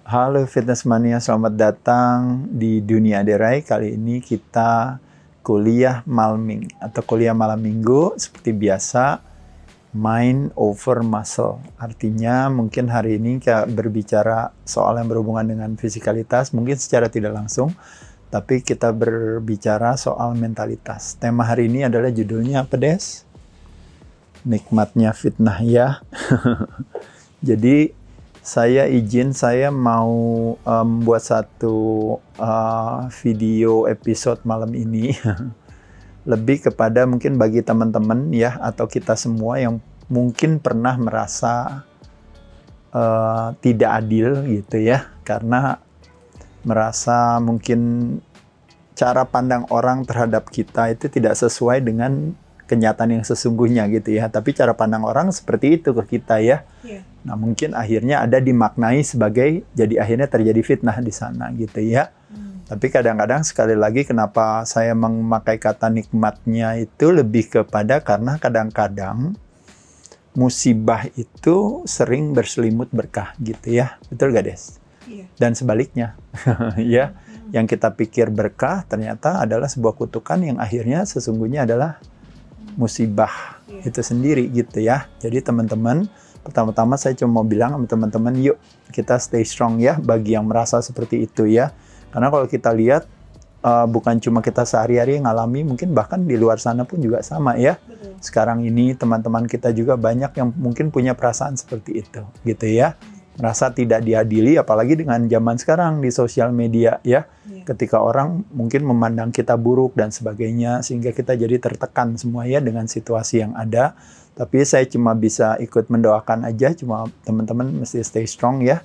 Halo Fitness Mania, selamat datang di Dunia Derai. Kali ini kita kuliah malming atau kuliah malam minggu seperti biasa, mind over muscle. Artinya mungkin hari ini kita berbicara soal yang berhubungan dengan fisikalitas, mungkin secara tidak langsung, tapi kita berbicara soal mentalitas. Tema hari ini adalah judulnya apa, Des? Nikmatnya fitnah ya. Jadi saya mau buat satu video episode malam ini lebih kepada mungkin bagi teman-teman ya, atau kita semua yang mungkin pernah merasa tidak adil gitu ya, karena merasa mungkin cara pandang orang terhadap kita itu tidak sesuai dengan kenyataan yang sesungguhnya gitu ya, tapi cara pandang orang seperti itu ke kita ya. Nah mungkin akhirnya ada dimaknai sebagai, jadi akhirnya terjadi fitnah di sana gitu ya. Tapi kadang-kadang sekali lagi kenapa saya memakai kata nikmatnya itu lebih kepada karena kadang-kadang musibah itu sering berselimut berkah gitu ya. Betul gak Des? Iya. Dan sebaliknya ya, yang kita pikir berkah ternyata adalah sebuah kutukan yang akhirnya sesungguhnya adalah musibah itu sendiri gitu ya. Jadi teman-teman, pertama-tama saya cuma mau bilang sama teman-teman, yuk kita stay strong ya bagi yang merasa seperti itu ya. Karena kalau kita lihat bukan cuma kita sehari-hari yang ngalami, mungkin bahkan di luar sana pun juga sama ya. Betul. Sekarang ini teman-teman kita juga banyak yang mungkin punya perasaan seperti itu gitu ya. Merasa tidak diadili, apalagi dengan zaman sekarang di sosial media ya. Ketika orang mungkin memandang kita buruk dan sebagainya, sehingga kita jadi tertekan semua ya dengan situasi yang ada. Tapi saya cuma bisa ikut mendoakan aja, cuma teman-teman mesti stay strong ya.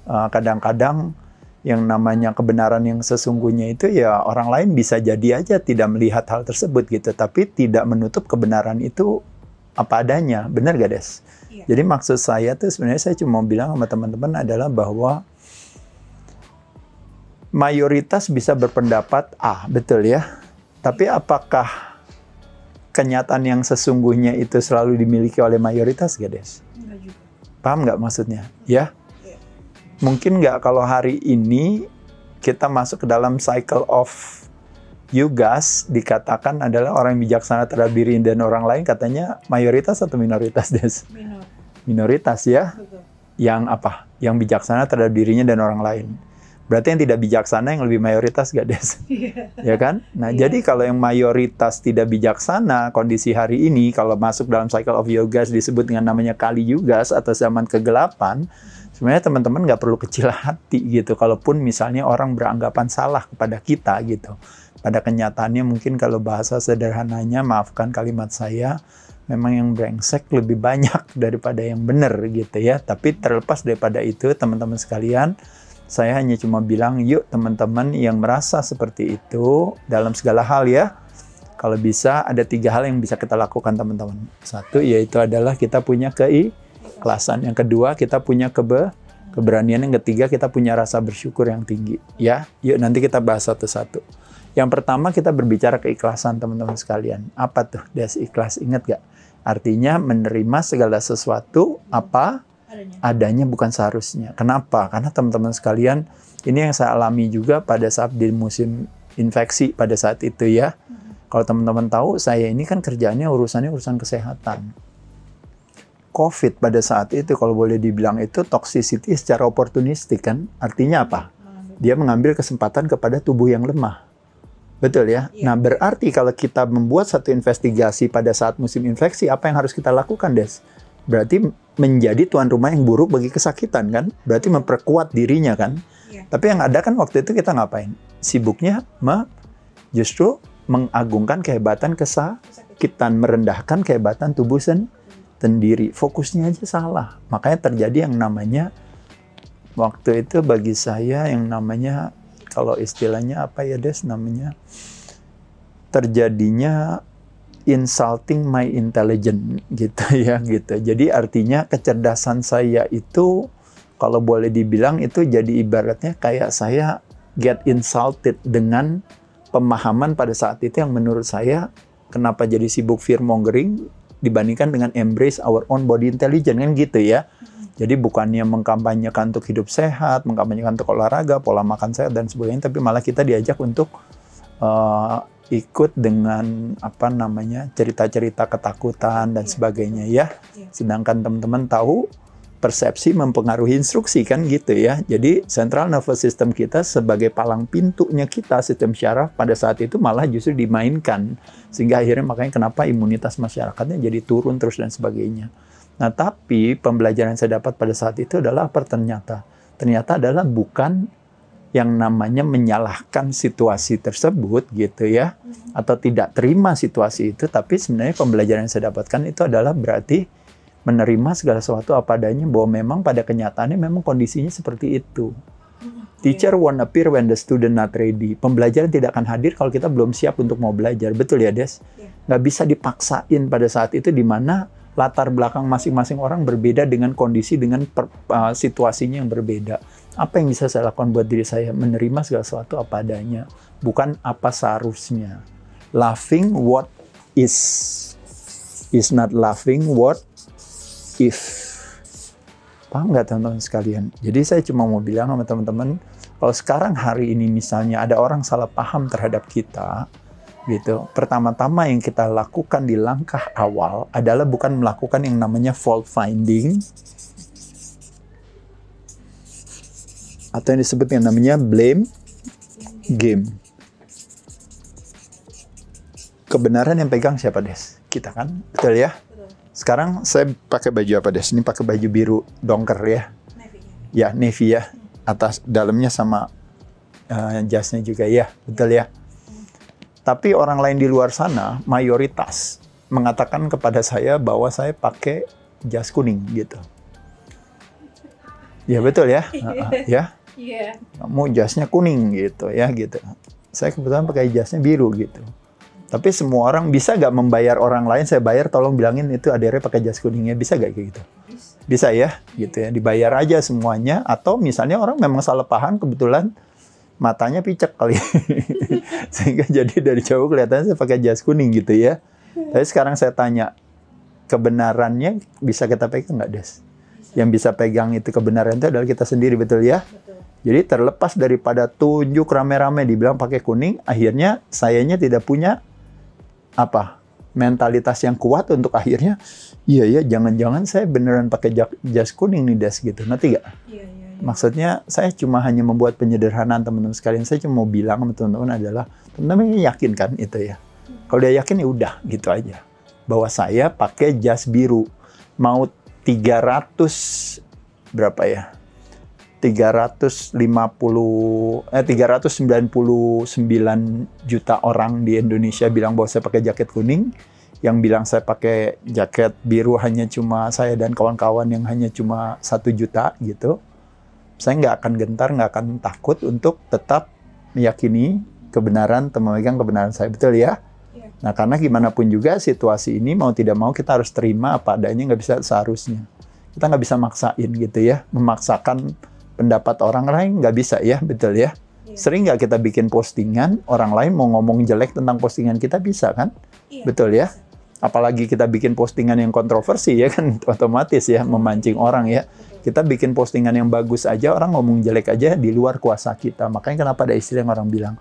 Kadang-kadang yang namanya kebenaran yang sesungguhnya itu ya orang lain bisa jadi aja tidak melihat hal tersebut gitu, tapi tidak menutup kebenaran itu apa adanya. Benar gak Des? Iya. Jadi maksud saya tuh sebenarnya saya cuma bilang sama teman-teman adalah bahwa mayoritas bisa berpendapat betul ya. Tapi apakah kenyataan yang sesungguhnya itu selalu dimiliki oleh mayoritas gak Des? Enggak juga. Paham nggak maksudnya? Ya? Yeah. Mungkin nggak kalau hari ini kita masuk ke dalam cycle of Yugas dikatakan adalah orang yang bijaksana terhadap diri dan orang lain, katanya mayoritas atau minoritas Des? Minoritas ya. Betul. Yang apa? Yang bijaksana terhadap dirinya dan orang lain. Berarti yang tidak bijaksana yang lebih mayoritas gak Des? Yeah. Ya kan? Nah jadi kalau yang mayoritas tidak bijaksana kondisi hari ini, kalau masuk dalam cycle of Yugas disebut dengan namanya Kali Yugas atau zaman kegelapan, sebenarnya teman-teman nggak perlu kecil hati gitu. Kalaupun misalnya orang beranggapan salah kepada kita gitu. Pada kenyataannya mungkin kalau bahasa sederhananya, maafkan kalimat saya, memang yang brengsek lebih banyak daripada yang benar gitu ya. Tapi terlepas daripada itu teman-teman sekalian, saya hanya cuma bilang yuk teman-teman yang merasa seperti itu dalam segala hal ya. Kalau bisa ada 3 hal yang bisa kita lakukan teman-teman. 1 yaitu adalah kita punya keikhlasan. Yang kedua kita punya keberanian. Yang ketiga kita punya rasa bersyukur yang tinggi ya. Yuk nanti kita bahas satu-satu. Yang pertama kita berbicara keikhlasan teman-teman sekalian. Apa tuh Des ikhlas? Ingat gak? Artinya menerima segala sesuatu apa adanya, bukan seharusnya. Kenapa? Karena teman-teman sekalian, ini yang saya alami juga pada saat di musim infeksi pada saat itu ya. Kalau teman-teman tahu, saya ini kan kerjaannya urusan kesehatan. COVID pada saat itu kalau boleh dibilang itu toxicity secara oportunistik kan. Artinya apa? Dia mengambil kesempatan kepada tubuh yang lemah. Betul ya? Iya. Nah berarti kalau kita membuat satu investigasi pada saat musim infeksi, apa yang harus kita lakukan Des? Berarti menjadi tuan rumah yang buruk bagi kesakitan kan? Berarti memperkuat dirinya kan? Iya. Tapi yang ada kan waktu itu kita ngapain? Sibuknya justru mengagungkan kehebatan kesakitan, merendahkan kehebatan tubuh sendiri. Fokusnya aja salah. Makanya terjadi yang namanya, waktu itu bagi saya yang namanya, kalau istilahnya apa ya Des namanya, terjadinya insulting my intelligence gitu ya gitu. Jadi artinya kecerdasan saya itu kalau boleh dibilang itu jadi ibaratnya kayak saya get insulted dengan pemahaman pada saat itu yang menurut saya kenapa jadi sibuk fear mongering, dibandingkan dengan embrace our own body intelligence, kan gitu ya. Jadi bukannya mengkampanyekan untuk hidup sehat, mengkampanyekan untuk olahraga, pola makan sehat dan sebagainya, tapi malah kita diajak untuk ikut dengan cerita-cerita ketakutan dan sebagainya ya. Sedangkan teman-teman tahu persepsi mempengaruhi instruksi, kan gitu ya. Jadi central nervous system kita sebagai palang pintunya kita, sistem syaraf pada saat itu malah justru dimainkan. Sehingga akhirnya makanya kenapa imunitas masyarakatnya jadi turun terus dan sebagainya. Nah, tapi pembelajaran yang saya dapat pada saat itu adalah apa ternyata? Ternyata adalah bukan yang namanya menyalahkan situasi tersebut gitu ya. Atau tidak terima situasi itu, tapi sebenarnya pembelajaran yang saya dapatkan itu adalah berarti menerima segala sesuatu apa adanya, bahwa memang pada kenyataannya memang kondisinya seperti itu. Teacher won't appear when the student not ready. Pembelajaran tidak akan hadir kalau kita belum siap untuk mau belajar. Betul ya, Des? Nggak bisa dipaksain pada saat itu, di mana latar belakang masing-masing orang berbeda dengan kondisi, dengan situasinya yang berbeda. Apa yang bisa saya lakukan buat diri saya? Menerima segala sesuatu apa adanya. Bukan apa seharusnya. Laughing what is not laughing what if. Paham nggak teman-teman sekalian? Jadi saya cuma mau bilang sama teman-teman, kalau sekarang hari ini misalnya ada orang salah paham terhadap kita, gitu. Pertama-tama yang kita lakukan di langkah awal adalah bukan melakukan yang namanya fault finding, atau yang disebut yang namanya blame game. Kebenaran yang pegang siapa, Des? Kita kan? Betul ya? Sekarang saya pakai baju apa, Des? Ini pakai baju biru dongker ya? Navy. Ya, navy ya. Atas, dalamnya sama jasnya juga ya. Betul ya? Tapi orang lain di luar sana, mayoritas, mengatakan kepada saya bahwa saya pakai jas kuning gitu. Ya betul ya? Ya? Iya. Kamu jasnya kuning gitu ya gitu. Saya kebetulan pakai jasnya biru gitu. Tapi semua orang bisa nggak membayar orang lain, saya bayar, tolong bilangin itu adere pakai jas kuningnya, bisa nggak kayak gitu? Bisa ya, gitu ya, dibayar aja semuanya. Atau misalnya orang memang salah paham, kebetulan matanya picek kali, sehingga jadi dari jauh kelihatannya saya pakai jas kuning gitu ya. Tapi sekarang saya tanya, kebenarannya bisa kita pegang nggak, Des? Yang bisa pegang itu kebenaran itu adalah kita sendiri, betul ya? Jadi terlepas daripada tunjuk rame-rame dibilang pakai kuning, akhirnya sayanya tidak punya mentalitas yang kuat untuk akhirnya, iya ya, jangan-jangan saya beneran pakai jas kuning nih, Des, gitu. Nanti nggak? Iya. Maksudnya saya cuma hanya membuat penyederhanaan teman-teman sekalian. Saya cuma mau bilang sama teman-teman adalah, teman-teman yakin kan itu ya? Kalau dia yakin ya udah gitu aja. Bahwa saya pakai jas biru. Mau 399 juta orang di Indonesia bilang bahwa saya pakai jaket kuning, yang bilang saya pakai jaket biru hanya cuma saya dan kawan-kawan yang hanya cuma 1 juta gitu. Saya nggak akan gentar, nggak akan takut untuk tetap meyakini kebenaran, memegang kebenaran saya, betul ya? Nah, karena gimana pun juga situasi ini mau tidak mau kita harus terima apa adanya, nggak bisa seharusnya. Kita nggak bisa maksain gitu ya, memaksakan pendapat orang lain nggak bisa ya, betul ya? Sering nggak kita bikin postingan, orang lain mau ngomong jelek tentang postingan kita, bisa kan? Betul ya? Apalagi kita bikin postingan yang kontroversi ya kan, otomatis ya memancing orang ya. Kita bikin postingan yang bagus aja, orang ngomong jelek aja di luar kuasa kita. Makanya kenapa ada istilah yang orang bilang,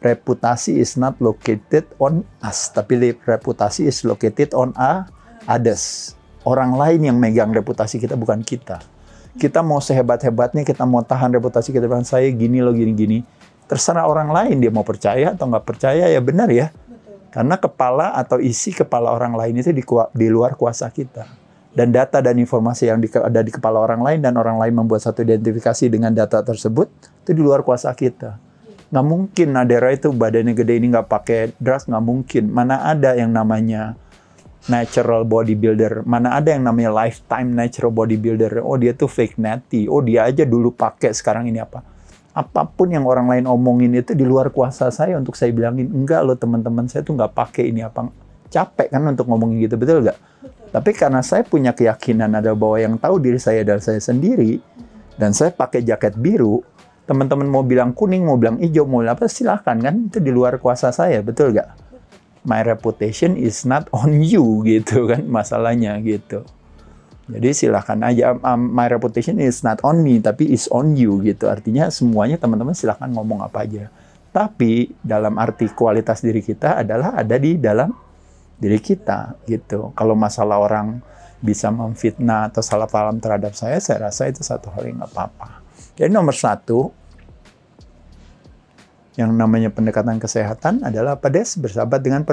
reputasi is not located on us, tapi reputasi is located on others. Orang lain yang megang reputasi kita, bukan kita. Kita mau sehebat-hebatnya, kita mau tahan reputasi kita, bilang saya gini loh, gini-gini. Terserah orang lain, dia mau percaya atau nggak percaya, ya benar ya. Karena kepala atau isi kepala orang lain itu di luar kuasa kita. Dan data dan informasi yang ada di kepala orang lain, dan orang lain membuat satu identifikasi dengan data tersebut, itu di luar kuasa kita. Nggak mungkin Nadera itu badannya gede ini nggak pakai drugs, nggak mungkin. Mana ada yang namanya natural bodybuilder, mana ada yang namanya lifetime natural bodybuilder. Oh dia tuh fake natty, oh dia aja dulu pakai, sekarang ini apa. Apapun yang orang lain omongin itu di luar kuasa saya untuk saya bilangin, enggak loh teman-teman, saya tuh nggak pakai ini apa. Capek kan untuk ngomongin gitu, betul nggak? Tapi karena saya punya keyakinan ada bahwa yang tahu diri saya adalah saya sendiri, dan saya pakai jaket biru, teman-teman mau bilang kuning, mau bilang hijau, mau bilang apa, silahkan kan, itu di luar kuasa saya, betul nggak? my reputation is not on you gitu kan masalahnya gitu. Jadi silahkan aja, my reputation is not on me, tapi is on you gitu. Artinya semuanya teman-teman silahkan ngomong apa aja. Tapi dalam arti kualitas diri kita adalah ada di dalam diri kita gitu. Kalau masalah orang bisa memfitnah atau salah paham terhadap saya rasa itu satu hal yang nggak apa-apa. Jadi nomor satu, yang namanya pendekatan kesehatan adalah apa, Des? Bersahabat dengan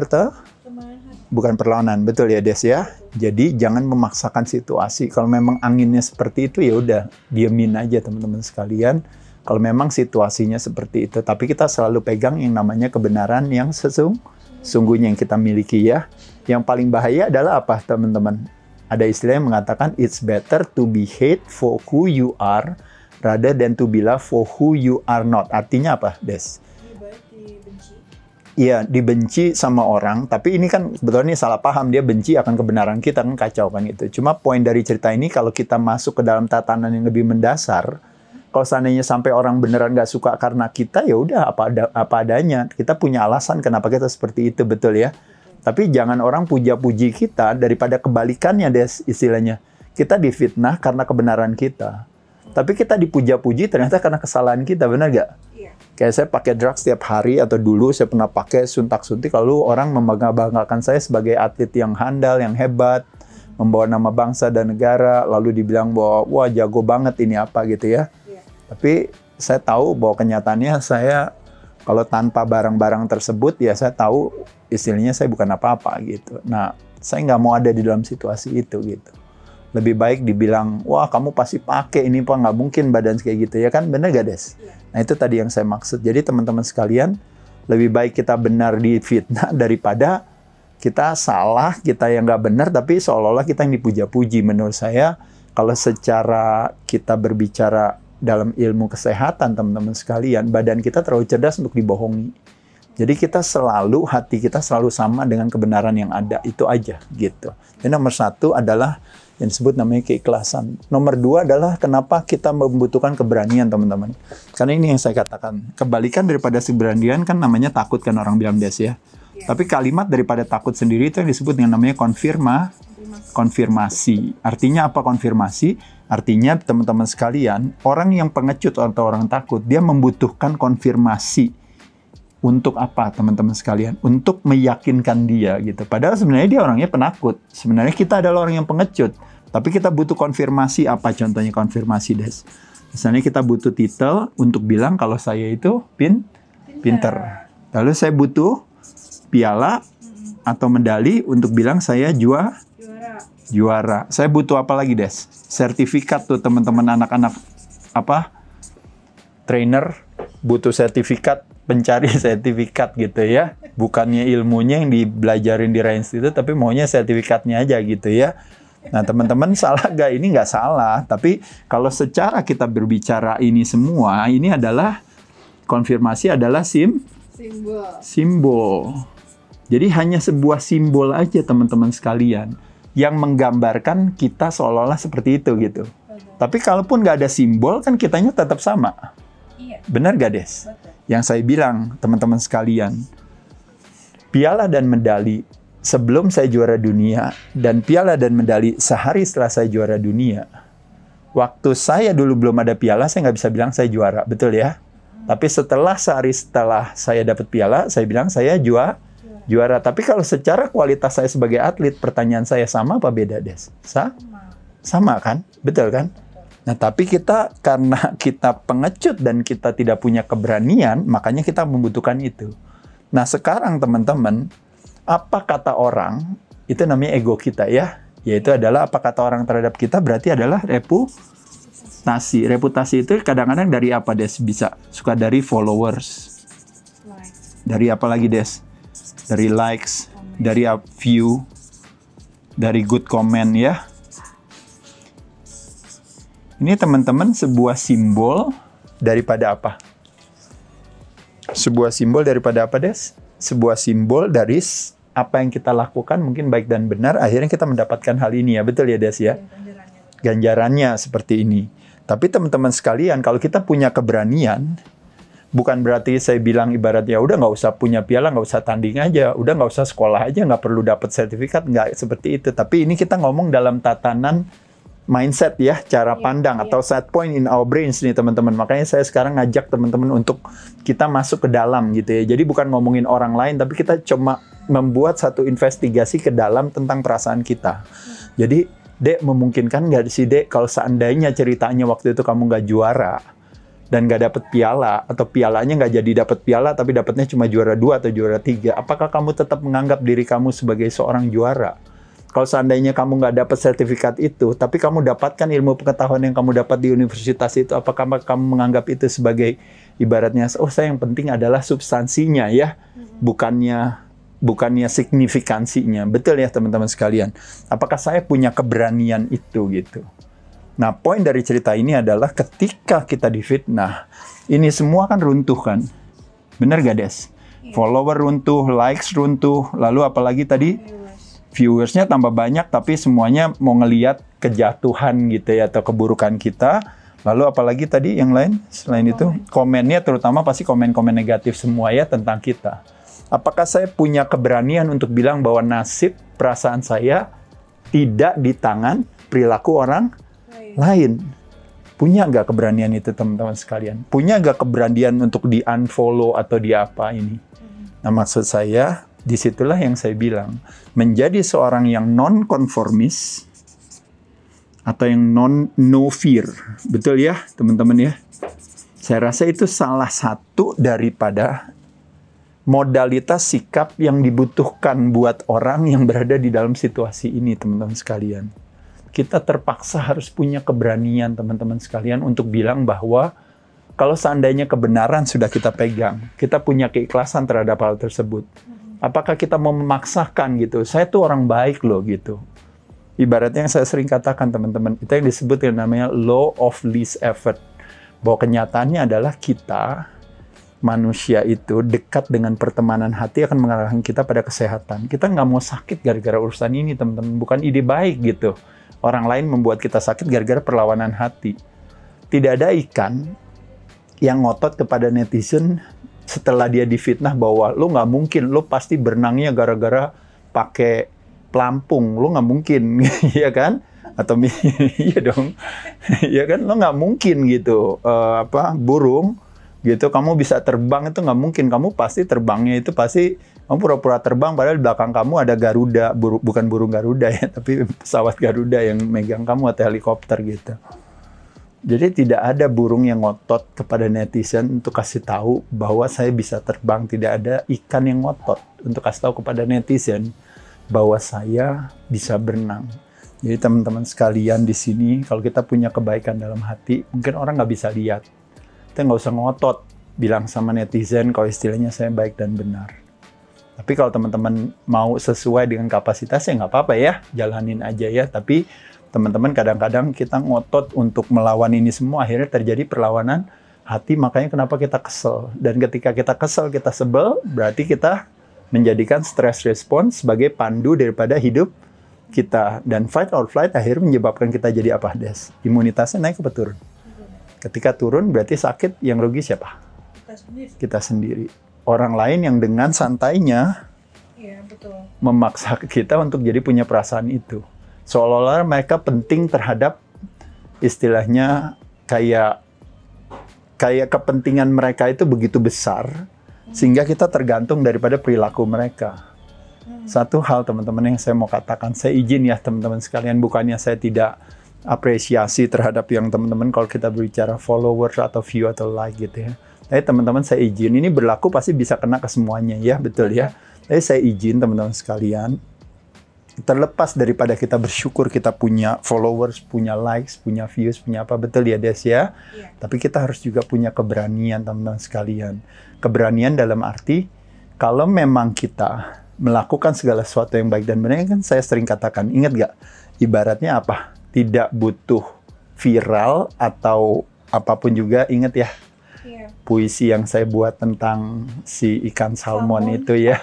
bukan perlawanan, betul ya Des ya? Jadi jangan memaksakan situasi. Kalau memang anginnya seperti itu ya udah diemin aja teman-teman sekalian. Kalau memang situasinya seperti itu, tapi kita selalu pegang yang namanya kebenaran yang sesungguhnya yang kita miliki ya. Yang paling bahaya adalah apa teman-teman? Ada istilah yang mengatakan it's better to be hate for who you are rather than to be loved for who you are not. Artinya apa, Des? Iya, dibenci sama orang, tapi ini kan sebetulnya salah paham, dia benci akan kebenaran kita, kan kacau kan itu. Cuma poin dari cerita ini, kalau kita masuk ke dalam tatanan yang lebih mendasar, kalau seandainya sampai orang beneran nggak suka karena kita, ya udah apa adanya. Kita punya alasan kenapa kita seperti itu, betul ya. Tapi jangan orang puja-puji kita daripada kebalikannya, Des, istilahnya. Kita difitnah karena kebenaran kita. Tapi kita dipuja-puji ternyata karena kesalahan kita, benar nggak? Iya. Kayak saya pakai drugs setiap hari, atau dulu saya pernah pakai suntak-suntik, lalu orang membanggakan saya sebagai atlet yang handal, yang hebat, membawa nama bangsa dan negara, lalu dibilang bahwa, wah jago banget ini apa gitu ya. Iya. Tapi saya tahu bahwa kenyataannya saya, kalau tanpa barang-barang tersebut, ya saya tahu istilahnya saya bukan apa-apa gitu. Nah, saya nggak mau ada di dalam situasi itu gitu. Lebih baik dibilang, wah kamu pasti pakai ini, Pak, nggak mungkin badan kayak gitu ya kan, bener gak Des? Ya. Nah itu tadi yang saya maksud. Jadi teman-teman sekalian, lebih baik kita benar di fitnah daripada kita salah, kita yang nggak benar, tapi seolah-olah kita yang dipuja-puji. Menurut saya, kalau secara kita berbicara dalam ilmu kesehatan, teman-teman sekalian, badan kita terlalu cerdas untuk dibohongi. Jadi kita selalu, hati kita selalu sama dengan kebenaran yang ada, itu aja gitu. Dan nomor satu adalah yang disebut namanya keikhlasan. Nomor dua adalah kenapa kita membutuhkan keberanian, teman-teman. Karena ini yang saya katakan, kebalikan daripada keberanian kan namanya takut, kan orang bilang Des ya. Tapi kalimat daripada takut sendiri itu yang disebut dengan namanya konfirmasi. Artinya apa konfirmasi? Artinya teman-teman sekalian, orang yang pengecut atau orang takut, dia membutuhkan konfirmasi. Untuk apa teman-teman sekalian? Untuk meyakinkan dia gitu. Padahal sebenarnya dia orangnya penakut. Sebenarnya kita adalah orang yang pengecut. Tapi kita butuh konfirmasi. Apa contohnya konfirmasi, Des? Misalnya kita butuh titel untuk bilang kalau saya itu pinter. Lalu saya butuh piala atau medali untuk bilang saya juara. Saya butuh apa lagi, Des? Sertifikat tuh teman-teman anak-anak trainer butuh sertifikat, pencari sertifikat gitu ya. Bukannya ilmunya yang dibelajarin di Rain Institute, tapi maunya sertifikatnya aja gitu ya. Nah teman-teman salah gak? Ini nggak salah. Tapi kalau secara kita berbicara ini semua, ini adalah konfirmasi adalah simbol. Jadi hanya sebuah simbol aja teman-teman sekalian yang menggambarkan kita seolah-olah seperti itu gitu. Tapi kalaupun nggak ada simbol kan kitanya tetap sama. Iya. Benar gak Des? Betul. Yang saya bilang teman-teman sekalian, piala dan medali sebelum saya juara dunia dan piala dan medali sehari setelah saya juara dunia. Waktu saya dulu belum ada piala, saya nggak bisa bilang saya juara, betul ya? Tapi sehari setelah saya dapat piala, saya bilang saya juara. Tapi kalau secara kualitas saya sebagai atlet, pertanyaan saya sama apa beda, Des? Sama kan? Betul kan? Nah, tapi kita karena kita pengecut dan kita tidak punya keberanian, makanya kita membutuhkan itu. Nah, sekarang teman-teman, apa kata orang, itu namanya ego kita ya. Yaitu adalah apa kata orang terhadap kita berarti adalah reputasi. Reputasi itu kadang-kadang dari apa, Des? Bisa suka dari followers. Dari apa lagi, Des? Dari likes, dari view, dari good comment ya. Ini teman-teman sebuah simbol daripada apa? Sebuah simbol daripada apa, Des? Sebuah simbol dari apa yang kita lakukan mungkin baik dan benar, akhirnya kita mendapatkan hal ini ya. Betul ya, Des ya? Ganjarannya seperti ini. Tapi teman-teman sekalian, kalau kita punya keberanian, Bukan berarti saya bilang ibaratnya udah nggak usah punya piala, nggak usah tanding aja, udah nggak usah sekolah aja, nggak perlu dapat sertifikat, nggak seperti itu. Tapi ini kita ngomong dalam tatanan mindset ya, cara pandang atau set point in our brains nih teman-teman. Makanya saya sekarang ngajak teman-teman untuk kita masuk ke dalam gitu ya. Jadi bukan ngomongin orang lain, tapi kita cuma membuat satu investigasi ke dalam tentang perasaan kita. Jadi, Dek, memungkinkan nggak sih Dek kalau seandainya ceritanya waktu itu kamu nggak juara dan nggak dapet piala, atau pialanya nggak jadi dapet piala tapi dapetnya cuma juara 2 atau juara 3, apakah kamu tetap menganggap diri kamu sebagai seorang juara? Kalau seandainya kamu nggak dapat sertifikat itu, tapi kamu dapatkan ilmu pengetahuan yang kamu dapat di universitas itu, apakah kamu menganggap itu sebagai ibaratnya, oh saya yang penting adalah substansinya ya, bukannya signifikansinya. Betul ya teman-teman sekalian. Apakah saya punya keberanian itu gitu? Nah, poin dari cerita ini adalah ketika kita difitnah, ini semua kan runtuh kan? Benar gak Des? Follower runtuh, likes runtuh, lalu apalagi tadi? Viewersnya tambah banyak, tapi semuanya mau ngelihat kejatuhan gitu ya, atau keburukan kita. Lalu apalagi tadi yang lain? Selain itu, komennya terutama pasti komen-komen negatif semua ya tentang kita. Apakah saya punya keberanian untuk bilang bahwa nasib perasaan saya tidak di tangan perilaku orang lain? Punya nggak keberanian itu teman-teman sekalian? Punya nggak keberanian untuk di-unfollow atau di apa ini? Nah maksud saya, disitulah yang saya bilang, menjadi seorang yang non-konformis atau yang no fear, betul ya teman-teman ya? Saya rasa itu salah satu daripada modalitas sikap yang dibutuhkan buat orang yang berada di dalam situasi ini, teman-teman sekalian. Kita terpaksa harus punya keberanian, teman-teman sekalian, untuk bilang bahwa kalau seandainya kebenaran sudah kita pegang, kita punya keikhlasan terhadap hal tersebut. Apakah kita mau memaksakan gitu? Saya tuh orang baik loh gitu. Ibaratnya yang saya sering katakan teman-teman, itu yang disebut yang namanya law of least effort. Bahwa kenyataannya adalah kita, manusia itu dekat dengan pertemanan hati akan mengarahkan kita pada kesehatan. Kita nggak mau sakit gara-gara urusan ini teman-teman. Bukan ide baik gitu. Orang lain membuat kita sakit gara-gara perlawanan hati. Tidak ada ikan yang ngotot kepada netizen setelah dia difitnah bahwa lo nggak mungkin, lo pasti berenangnya gara-gara pakai pelampung, lo nggak mungkin, ya kan? Atau iya dong, ya kan? Lo nggak mungkin gitu, burung gitu, kamu bisa terbang itu nggak mungkin, kamu pasti terbangnya itu pasti kamu pura-pura terbang, padahal di belakang kamu ada Garuda, bukan burung Garuda ya, tapi pesawat Garuda yang megang kamu atau helikopter gitu. Jadi tidak ada burung yang ngotot kepada netizen untuk kasih tahu bahwa saya bisa terbang. Tidak ada ikan yang ngotot untuk kasih tahu kepada netizen bahwa saya bisa berenang. Jadi teman-teman sekalian di sini, kalau kita punya kebaikan dalam hati, mungkin orang nggak bisa lihat. Kita nggak usah ngotot bilang sama netizen kalau istilahnya saya baik dan benar. Tapi kalau teman-teman mau sesuai dengan kapasitasnya, nggak apa-apa ya, jalanin aja ya. Tapi teman-teman kadang-kadang kita ngotot untuk melawan ini semua, akhirnya terjadi perlawanan hati, makanya kenapa kita kesel. Dan ketika kita kesel, kita sebel, berarti kita menjadikan stress response sebagai pandu daripada hidup kita. Dan fight or flight akhirnya menyebabkan kita jadi apa, Des? Imunitasnya naik apa turun? Ketika turun berarti sakit, yang rugi siapa? Kita sendiri. Orang lain yang dengan santainya memaksa kita untuk jadi punya perasaan itu. Seolah-olah mereka penting terhadap istilahnya kayak kepentingan mereka itu begitu besar sehingga kita tergantung daripada perilaku mereka. Satu hal teman-teman yang saya mau katakan, saya izin ya teman-teman sekalian, bukannya saya tidak apresiasi terhadap yang teman-teman kalau kita berbicara followers atau view atau like gitu ya. Tapi teman-teman saya izin, ini berlaku pasti bisa kena ke semuanya ya, betul ya. Tapi saya izin teman-teman sekalian, terlepas daripada kita bersyukur kita punya followers, punya likes, punya views, punya apa, betul ya Des ya? Tapi kita harus juga punya keberanian teman-teman sekalian. Keberanian dalam arti, kalau memang kita melakukan segala sesuatu yang baik dan benar, kan saya sering katakan, ingat gak? Ibaratnya apa? Tidak butuh viral atau apapun juga, ingat ya? Puisi yang saya buat tentang si ikan salmon itu ya,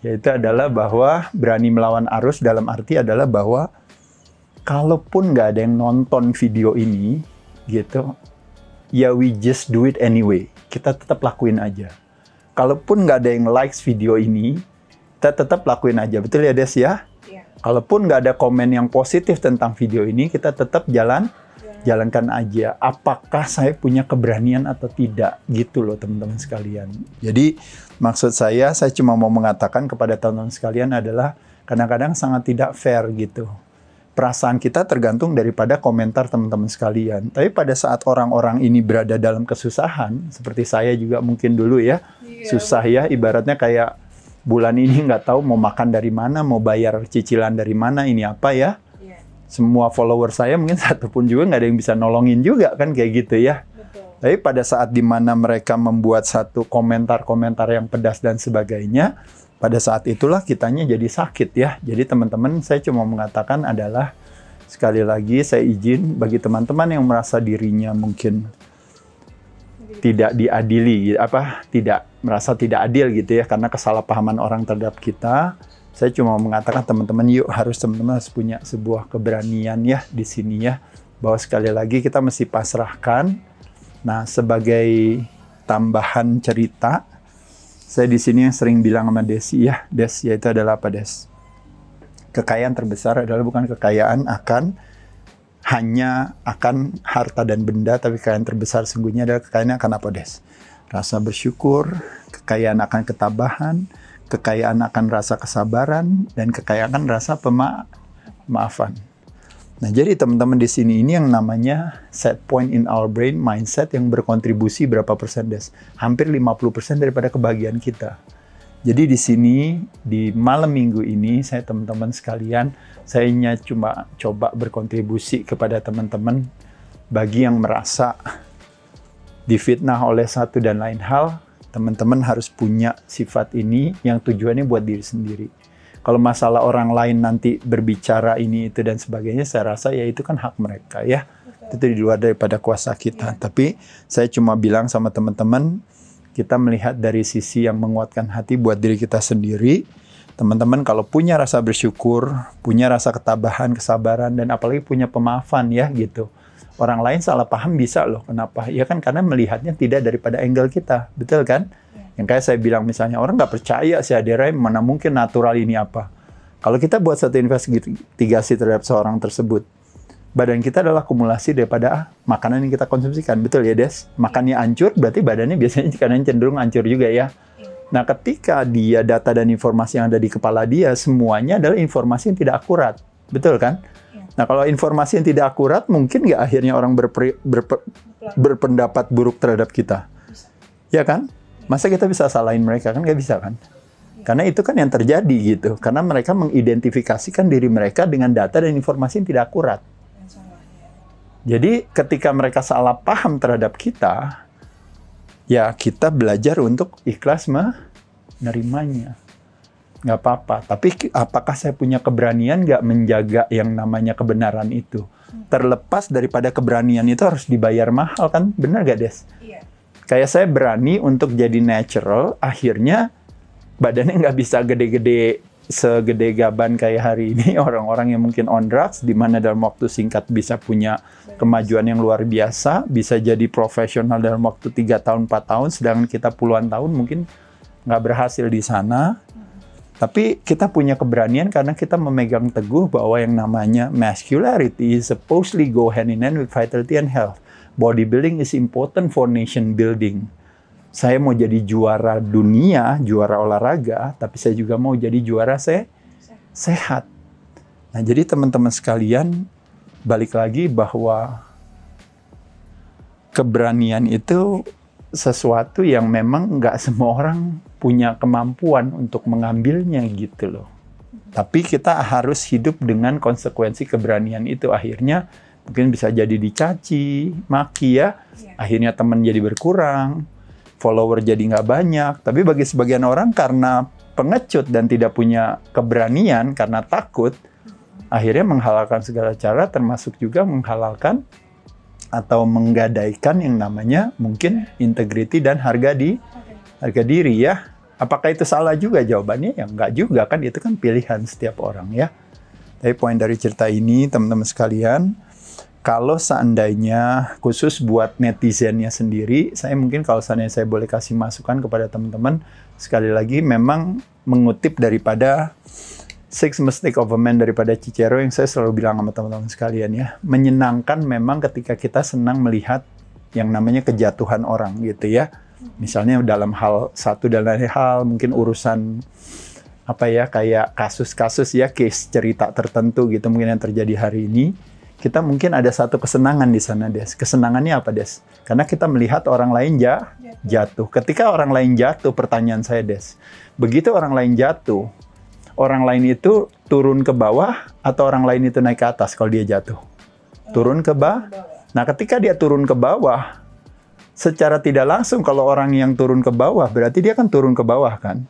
yaitu adalah bahwa berani melawan arus, dalam arti adalah bahwa kalaupun nggak ada yang nonton video ini gitu, ya we just do it anyway. kita tetap lakuin aja. Kalaupun nggak ada yang likes video ini, kita tetap lakuin aja. Betul ya Des ya? Iya. Kalaupun nggak ada komen yang positif tentang video ini, kita tetap jalankan aja. Apakah saya punya keberanian atau tidak? Gitu loh teman-teman sekalian. Jadi maksud saya cuma mau mengatakan kepada teman-teman sekalian adalah kadang-kadang sangat tidak fair gitu. Perasaan kita tergantung daripada komentar teman-teman sekalian. Tapi pada saat orang-orang ini berada dalam kesusahan, seperti saya juga mungkin dulu ya, susah ya, ibaratnya kayak bulan ini nggak tahu mau makan dari mana, mau bayar cicilan dari mana, ini apa ya. Semua follower saya mungkin satu pun juga nggak ada yang bisa nolongin juga kan kayak gitu ya. Betul. Tapi pada saat dimana mereka membuat satu komentar-komentar yang pedas dan sebagainya, pada saat itulah kitanya jadi sakit ya. Jadi teman-teman, saya cuma mengatakan adalah sekali lagi saya izin bagi teman-teman yang merasa dirinya mungkin tidak diadili, merasa tidak adil gitu ya karena kesalahpahaman orang terhadap kita. Saya cuma mengatakan teman-teman harus punya sebuah keberanian ya di sini ya, bahwa sekali lagi kita mesti pasrahkan. Nah, sebagai tambahan cerita, saya di sini yang sering bilang sama Desi ya, yaitu adalah apa Des? Kekayaan terbesar adalah bukan kekayaan hanya akan harta dan benda, tapi kekayaan terbesar sungguhnya adalah kekayaan akan apa Des? Rasa bersyukur, kekayaan akan ketabahan, kekayaan akan rasa kesabaran, dan kekayaan akan rasa pemaafan. Nah, jadi teman-teman di sini ini yang namanya set point in our brain, mindset yang berkontribusi berapa persen Des? Hampir 50% daripada kebahagiaan kita. Jadi di sini, di malam minggu ini, saya teman-teman sekalian, saya cuma coba berkontribusi kepada teman-teman bagi yang merasa difitnah oleh satu dan lain hal, teman-teman harus punya sifat ini yang tujuannya buat diri sendiri. Kalau masalah orang lain nanti berbicara ini, itu, dan sebagainya, saya rasa ya itu kan hak mereka ya. Betul. Itu di luar daripada kuasa kita. Ya. Tapi saya cuma bilang sama teman-teman, kita melihat dari sisi yang menguatkan hati buat diri kita sendiri. Teman-teman kalau punya rasa bersyukur, punya rasa ketabahan, kesabaran, dan apalagi punya pemaafan ya gitu. Orang lain salah paham bisa loh. Kenapa? Ya kan karena melihatnya tidak daripada angle kita. Betul kan? Yang kayak saya bilang misalnya, orang nggak percaya si Aderai, mana mungkin natural ini apa. Kalau kita buat satu investigasi terhadap seorang tersebut, badan kita adalah akumulasi daripada makanan yang kita konsumsikan. Betul ya Des? Makannya hancur, berarti badannya biasanya kadang cenderung hancur juga ya. Nah ketika dia data dan informasi yang ada di kepala dia, semuanya adalah informasi yang tidak akurat. Betul kan? Nah kalau informasi yang tidak akurat, mungkin nggak akhirnya orang berpendapat buruk terhadap kita? Ya kan? Masa kita bisa salahin mereka? Kan nggak bisa kan? Karena itu kan yang terjadi gitu. Karena mereka mengidentifikasikan diri mereka dengan data dan informasi yang tidak akurat. Jadi ketika mereka salah paham terhadap kita, ya kita belajar untuk ikhlas menerimanya. Nggak apa-apa. Tapi apakah saya punya keberanian nggak menjaga yang namanya kebenaran itu? Terlepas daripada keberanian itu harus dibayar mahal kan? Benar nggak Des? Iya. Kayak saya berani untuk jadi natural, akhirnya badannya nggak bisa gede-gede, segede gaban kayak hari ini. Orang-orang yang mungkin on drugs, di mana dalam waktu singkat bisa punya kemajuan yang luar biasa, bisa jadi profesional dalam waktu 3 tahun, 4 tahun, sedangkan kita puluhan tahun mungkin nggak berhasil di sana. Tapi kita punya keberanian karena kita memegang teguh bahwa yang namanya masculinity supposedly go hand in hand with vitality and health. Bodybuilding is important for nation building. Saya mau jadi juara dunia, juara olahraga, tapi saya juga mau jadi juara sehat. Nah, jadi teman-teman sekalian, balik lagi bahwa keberanian itu sesuatu yang memang nggak semua orang punya kemampuan untuk mengambilnya gitu loh. Tapi kita harus hidup dengan konsekuensi keberanian itu. Akhirnya mungkin bisa jadi dicaci, maki ya. Akhirnya teman jadi berkurang, follower jadi nggak banyak. Tapi bagi sebagian orang karena pengecut dan tidak punya keberanian, karena takut, akhirnya menghalalkan segala cara, termasuk juga menghalalkan atau menggadaikan yang namanya mungkin integriti dan harga diri ya. Apakah itu salah juga? Jawabannya ya enggak juga kan, itu kan pilihan setiap orang ya. Tapi poin dari cerita ini teman-teman sekalian, kalau seandainya khusus buat netizennya sendiri, saya mungkin kalau seandainya saya boleh kasih masukan kepada teman-teman, sekali lagi memang mengutip daripada Six Mistakes of a Man daripada Cicero yang saya selalu bilang sama teman-teman sekalian ya, menyenangkan memang ketika kita senang melihat yang namanya kejatuhan orang gitu ya. Misalnya dalam lain hal mungkin urusan apa ya, kayak kasus-kasus ya, case cerita tertentu gitu mungkin yang terjadi hari ini, kita mungkin ada satu kesenangan di sana, Des. Kesenangannya apa, Des? Karena kita melihat orang lain jatuh. Ketika orang lain jatuh, pertanyaan saya, Des, begitu orang lain jatuh, orang lain itu turun ke bawah atau orang lain itu naik ke atas kalau dia jatuh? Turun ke bawah. Nah, ketika dia turun ke bawah, secara tidak langsung kalau orang yang turun ke bawah, berarti dia kan turun ke bawah kan?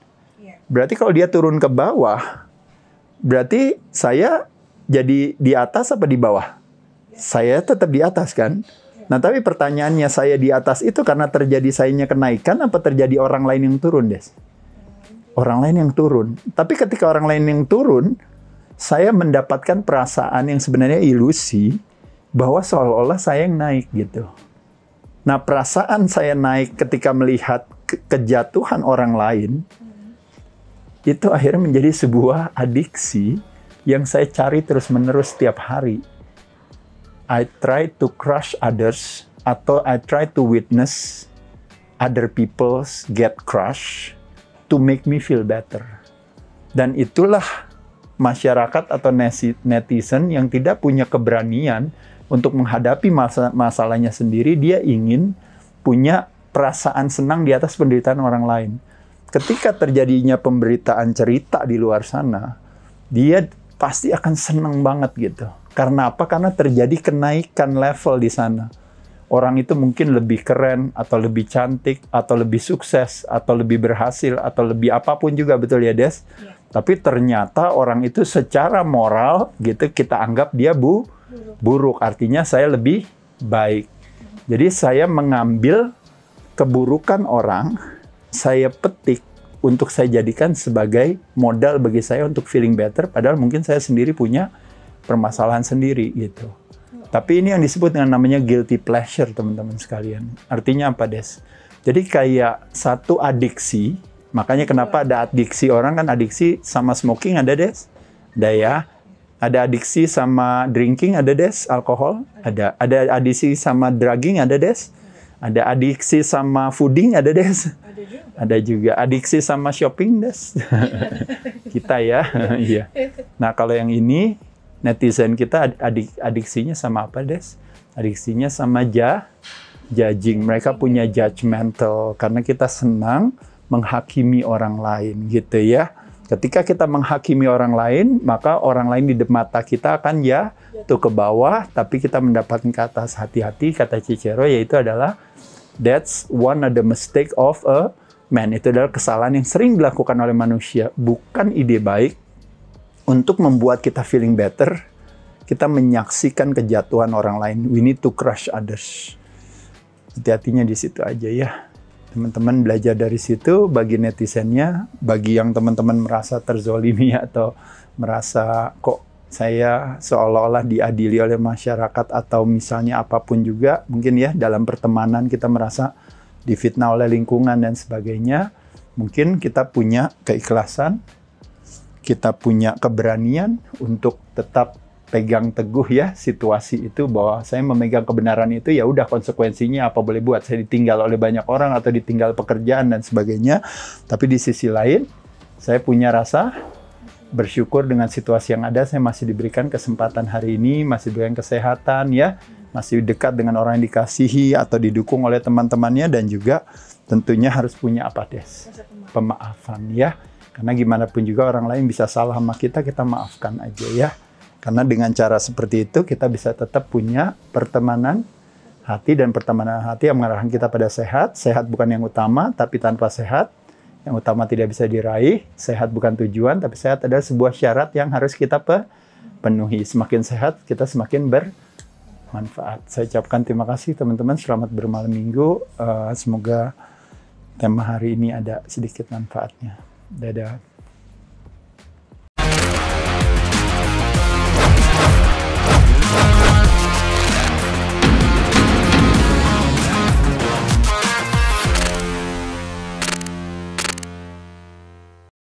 Berarti kalau dia turun ke bawah, berarti saya jadi di atas apa di bawah? Saya tetap di atas kan? Nah, tapi pertanyaannya, saya di atas itu karena terjadi sayanya kenaikan apa terjadi orang lain yang turun, Des? Orang lain yang turun. Tapi ketika orang lain yang turun, saya mendapatkan perasaan yang sebenarnya ilusi bahwa seolah-olah saya yang naik gitu. Nah, perasaan saya naik ketika melihat kejatuhan orang lain, itu akhirnya menjadi sebuah adiksi yang saya cari terus-menerus setiap hari. I try to crush others, atau I try to witness other people get crushed to make me feel better. Dan itulah masyarakat atau netizen yang tidak punya keberanian untuk menghadapi masalahnya sendiri. Dia ingin punya perasaan senang di atas penderitaan orang lain. Ketika terjadinya pemberitaan cerita di luar sana, dia pasti akan senang banget gitu. Karena apa? Karena terjadi kenaikan level di sana. Orang itu mungkin lebih keren, atau lebih cantik, atau lebih sukses, atau lebih berhasil, atau lebih apapun juga, betul ya, Des? Ya. Tapi ternyata orang itu secara moral gitu kita anggap dia buruk. Artinya saya lebih baik. Jadi saya mengambil keburukan orang, saya petik untuk saya jadikan sebagai modal bagi saya untuk feeling better, padahal mungkin saya sendiri punya permasalahan sendiri gitu. Tapi ini yang disebut dengan namanya guilty pleasure, teman-teman sekalian. Artinya apa, Des? Jadi kayak satu adiksi, makanya kenapa ada adiksi orang kan, adiksi sama smoking ada, Des? Ada ya. Ada adiksi sama drinking ada, Des? Alkohol? Ada. Ada adiksi sama drugging ada, Des? Ada adiksi sama fooding ada, Des? Ada juga. Adiksi sama shopping, Des? Kita ya. Iya. Nah, kalau yang ini, netizen kita adiksinya sama apa, Des? Adiksinya sama judging. Mereka punya judgmental karena kita senang menghakimi orang lain gitu ya. Ketika kita menghakimi orang lain, maka orang lain di mata kita akan jatuh ke bawah, tapi kita mendapatkan ke atas. Hati-hati, kata Cicero, yaitu adalah that's one of the mistake of a man. Itu adalah kesalahan yang sering dilakukan oleh manusia, bukan ide baik. Untuk membuat kita feeling better, kita menyaksikan kejatuhan orang lain. We need to crush others. Hati-hatinya di situ aja ya. Teman-teman belajar dari situ, bagi netizennya, bagi yang teman-teman merasa terzolimi atau merasa kok saya seolah-olah diadili oleh masyarakat atau misalnya apapun juga, mungkin ya dalam pertemanan kita merasa difitnah oleh lingkungan dan sebagainya, mungkin kita punya keikhlasan, kita punya keberanian untuk tetap pegang teguh ya situasi itu, bahwa saya memegang kebenaran itu, ya udah konsekuensinya apa boleh buat, saya ditinggal oleh banyak orang atau ditinggal pekerjaan dan sebagainya. Tapi di sisi lain saya punya rasa bersyukur dengan situasi yang ada. Saya masih diberikan kesempatan hari ini, masih diberikan kesehatan ya, masih dekat dengan orang yang dikasihi atau didukung oleh teman-temannya, dan juga tentunya harus punya apa, Des? Pemaafan ya. Karena gimana pun juga orang lain bisa salah sama kita maafkan aja ya. Karena dengan cara seperti itu kita bisa tetap punya pertemanan hati, dan pertemanan hati yang mengarahkan kita pada sehat. Sehat bukan yang utama, tapi tanpa sehat yang utama tidak bisa diraih. Sehat bukan tujuan, tapi sehat adalah sebuah syarat yang harus kita penuhi. Semakin sehat, kita semakin bermanfaat. Saya ucapkan terima kasih teman-teman, selamat bermalam minggu. Semoga tema hari ini ada sedikit manfaatnya. Dadah.